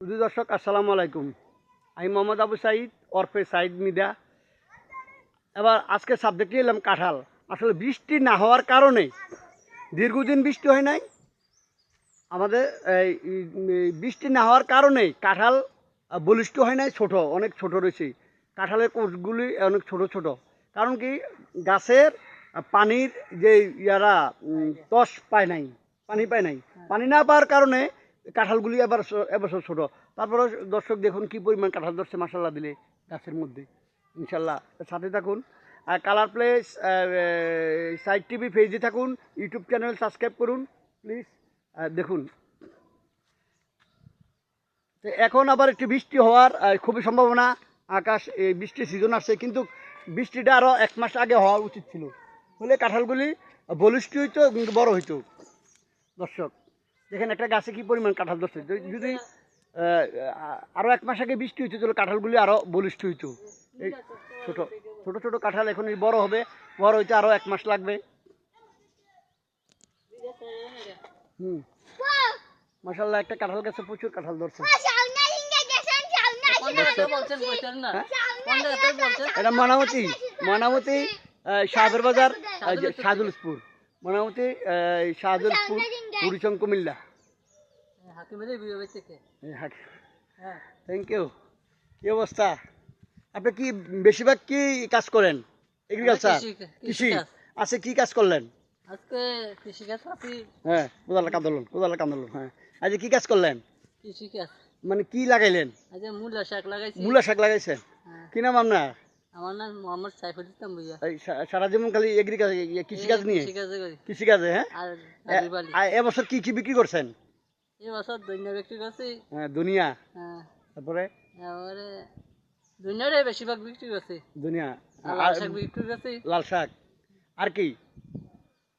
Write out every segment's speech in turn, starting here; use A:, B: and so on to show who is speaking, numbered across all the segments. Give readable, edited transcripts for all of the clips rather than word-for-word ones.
A: শুধু দর্শক আসসালামু আলাইকুম। আমি মোহাম্মদ আবু সাইদ ওরফে সাইদ মিদা। এবার আজকে সাবজেক্টে এলাম কাঁঠাল। আসলে বৃষ্টি না হওয়ার কারণে, দীর্ঘদিন বৃষ্টি হয় নাই আমাদের, এই বৃষ্টি না হওয়ার কারণে কাঁঠাল বলিষ্ঠ হয় নাই, ছোট অনেক ছোট রয়েছে। কাঁঠালের কোষগুলি অনেক ছোট ছোট। কারণ কি, গাছের পানির যে তস পায় নাই, পানি পায় নাই। পানি না পাওয়ার কারণে কাঁঠালগুলি এবছর ছোট। তারপরে দর্শক দেখুন কি পরিমাণ কাঁঠাল ধরছে মাশাল্লাহ দিলে গাছের মধ্যে। ইনশাল্লাহ সাথে থাকুন। কালার প্লেস সাইড টিভি পেজে থাকুন, ইউটিউব চ্যানেল সাবস্ক্রাইব করুন প্লিজ। দেখুন, তো এখন আবার একটু বৃষ্টি হওয়ার খুবই সম্ভাবনা। আকাশ বৃষ্টির সিজন আসছে, কিন্তু বৃষ্টিটা আরও 1 মাস আগে হওয়া উচিত ছিল, হলে কাঁঠালগুলি বলিষ্ঠ হইতো, বড় হইতো। দর্শক দেখেন একটা গাছে কি পরিমাণ কাঁঠাল ধরছে। যদি আরও 1 মাস আগে বৃষ্টি হইতো তাহলে কাঁঠালগুলি আরও বলিষ্ঠ হইতো। এই ছোট ছোট ছোট কাঁঠাল এখন বড় হবে, বড় হইতে আরও 1 মাস লাগবে। মাশাআল্লাহ, একটা কাঁঠাল গাছে প্রচুর কাঁঠাল ধরছে। এটা ময়নামতি শাহদের বাজার, শাহজুলপুর, ময়নামতি শাহজুলপুর, বুড়িচং, কুমিল্লা। Thank you. কি অবস্থা? আপনি কি বেশিরভাগ কি কাজ করেন? এগ্রিকালচার, কৃষি আছে। কি কাজ করলেন
B: আজকে? কৃষি কাজ আছি।
A: হ্যাঁ, কোদালা কান্দলন। হ্যাঁ, আজ কি কাজ করলেন?
B: কৃষি কাজ
A: মানে কি লাগাইলেন?
B: আজ মূলা শাক লাগাইছি।
A: মূলা শাক লাগাইছেন? কি নাম আপনার?
B: আমার নাম মোহাম্মদ সাইফুল ইসলাম ভুইয়া।
A: সারা জীবন খালি কৃষিকাজ নিয়ে? কৃষিকাজে। হ্যাঁ, এবছর কি কি বিক্রি করছেন?
B: এবছর দুনিয়া বিক্রি করছি।
A: হ্যাঁ, দুনিয়া।
B: হ্যাঁ,
A: তারপরে
B: দুনিয়ারে বেশিরভাগ বিক্রি করছি।
A: দুনিয়া,
B: লাল শাক বিক্রি করছি।
A: লাল শাক আর কি?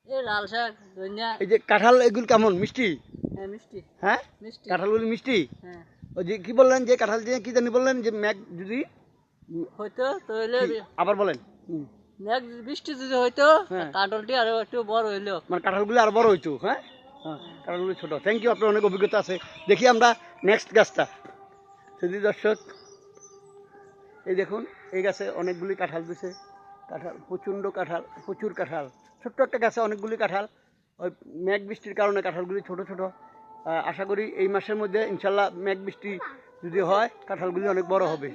B: এই লাল শাক, দুনিয়া।
A: এই যে কাঁঠাল, এগুলো কেমন মিষ্টি?
B: হ্যাঁ, মিষ্টি।
A: হ্যাঁ,
B: মিষ্টি।
A: কাঁঠালগুলি মিষ্টি।
B: হ্যাঁ।
A: ওই যে কি বললেন, যে কাঁঠাল দিয়ে কি জানি বললেন, যে ম্যাগ যদি
B: হয়তো তাহলে
A: আবার বলেন।
B: ম্যাগ বৃষ্টি যদি হয়তো কাঁঠালটি আরো একটু বড় হইলো,
A: মানে কাঁঠালগুলি আরো বড় হইতো। হ্যাঁ, কাঁঠালগুলি ছোট। থ্যাংক ইউ, আপনার অনেক অভিজ্ঞতা আছে। দেখি আমরা নেক্সট গাছটা। যদি দর্শক এই দেখুন, এই গাছে অনেকগুলি কাঁঠাল দিছে। কাঁঠাল প্রচণ্ড, প্রচুর কাঁঠাল। ছোট্ট একটা গাছে অনেকগুলি কাঁঠাল। ওই মেঘ বৃষ্টির কারণে কাঁঠালগুলি ছোট ছোট। আশা করি এই মাসের মধ্যে ইনশাল্লাহ মেঘ বৃষ্টি যদি হয় কাঁঠালগুলি অনেক বড় হবে।